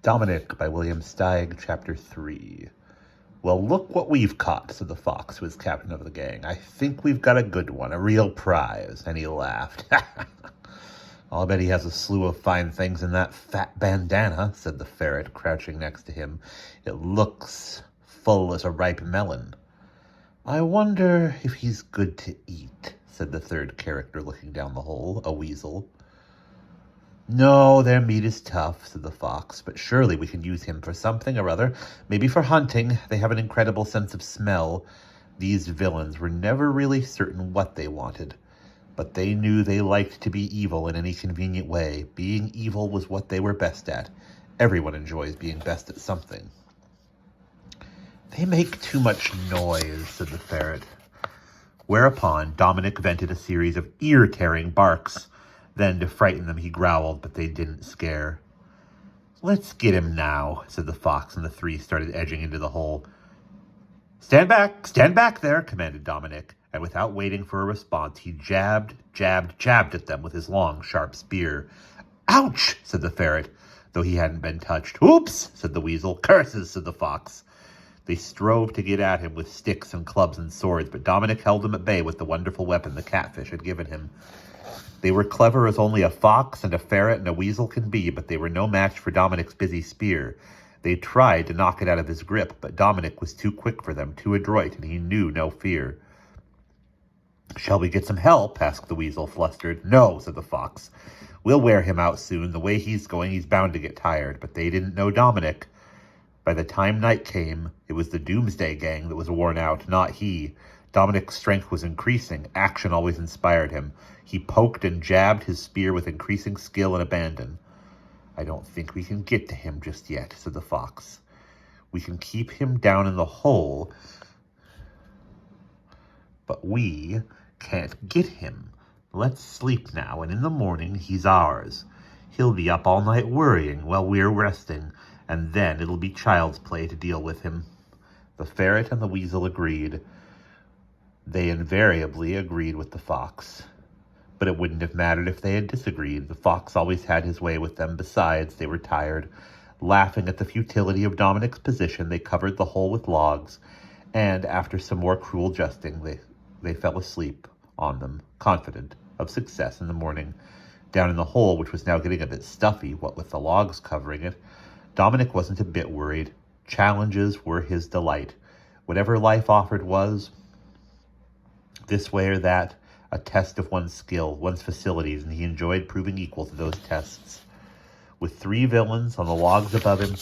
Dominic by William Steig, Chapter 3. Well, look what we've caught, said the fox, who was captain of the gang. I think we've got a good one, a real prize. And he laughed. I'll bet he has a slew of fine things in that fat bandana, said the ferret, crouching next to him. It looks full as a ripe melon. I wonder if he's good to eat, said the third character, looking down the hole, a weasel. No, their meat is tough, said the fox, but surely we can use him for something or other. Maybe for hunting. They have an incredible sense of smell. These villains were never really certain what they wanted, but they knew they liked to be evil in any convenient way. Being evil was what they were best at. Everyone enjoys being best at something. They make too much noise, said the ferret. Whereupon Dominic vented a series of ear-tearing barks. Then, to frighten them, he growled, but they didn't scare. Let's get him now, said the fox, and the three started edging into the hole. Stand back there, commanded Dominic, and without waiting for a response, he jabbed at them with his long, sharp spear. Ouch, said the ferret, though he hadn't been touched. Oops, said the weasel. Curses, said the fox. They strove to get at him with sticks and clubs and swords, but Dominic held them at bay with the wonderful weapon the catfish had given him. They were clever as only a fox and a ferret and a weasel can be, but they were no match for Dominic's busy spear. They tried to knock it out of his grip, but Dominic was too quick for them, too adroit, and he knew no fear. Shall we get some help? Asked the weasel, flustered. No, said the fox. We'll wear him out soon. The way he's going, he's bound to get tired. But they didn't know Dominic. By the time night came, it was the Doomsday Gang that was worn out, not he. Dominic's strength was increasing. Action always inspired him. He poked and jabbed his spear with increasing skill and abandon. I don't think we can get to him just yet, said the fox. We can keep him down in the hole, but we can't get him. Let's sleep now, and in the morning he's ours. He'll be up all night worrying while we're resting, and then it'll be child's play to deal with him. The ferret and the weasel agreed. They invariably agreed with the fox. But it wouldn't have mattered if they had disagreed. The fox always had his way with them. Besides, they were tired. Laughing at the futility of Dominic's position, they covered the hole with logs, and after some more cruel jesting, they fell asleep on them, confident of success in the morning. Down in the hole, which was now getting a bit stuffy, what with the logs covering it, Dominic wasn't a bit worried. Challenges were his delight. Whatever life offered was, this way or that, a test of one's skill, one's facilities, and he enjoyed proving equal to those tests. With three villains on the logs above him,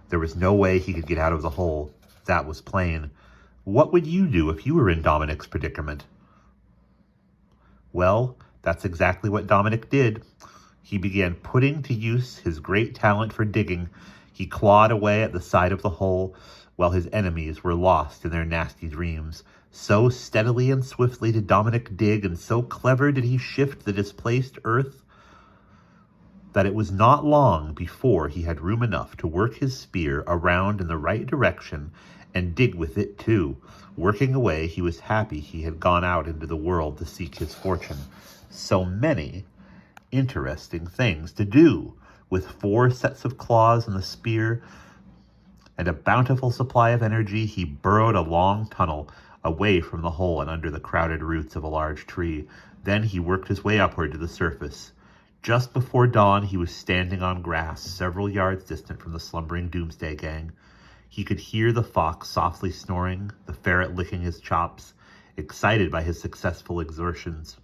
there was no way he could get out of the hole. That was plain. What would you do if you were in Dominic's predicament? Well, that's exactly what Dominic did. He began putting to use his great talent for digging. He clawed away at the side of the hole, while his enemies were lost in their nasty dreams. So steadily and swiftly did Dominic dig, and so clever did he shift the displaced earth, that it was not long before he had room enough to work his spear around in the right direction and dig with it too. Working away, he was happy he had gone out into the world to seek his fortune. So many interesting things to do. With 4 sets of claws and the spear and a bountiful supply of energy, he burrowed a long tunnel away from the hole and under the crowded roots of a large tree. Then he worked his way upward to the surface. Just before dawn, he was standing on grass, several yards distant from the slumbering Doomsday Gang. He could hear the fox softly snoring, the ferret licking his chops, excited by his successful exertions.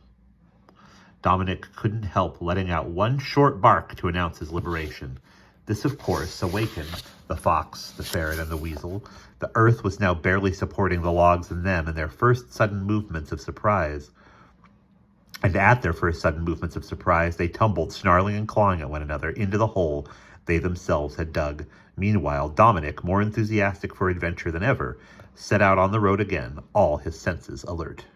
Dominic couldn't help letting out one short bark to announce his liberation. This, of course, awakened the fox, the ferret, and the weasel. The earth was now barely supporting the logs and them in their first sudden movements of surprise. And at their first sudden movements of surprise, they tumbled, snarling and clawing at one another, into the hole they themselves had dug. Meanwhile, Dominic, more enthusiastic for adventure than ever, set out on the road again, all his senses alert.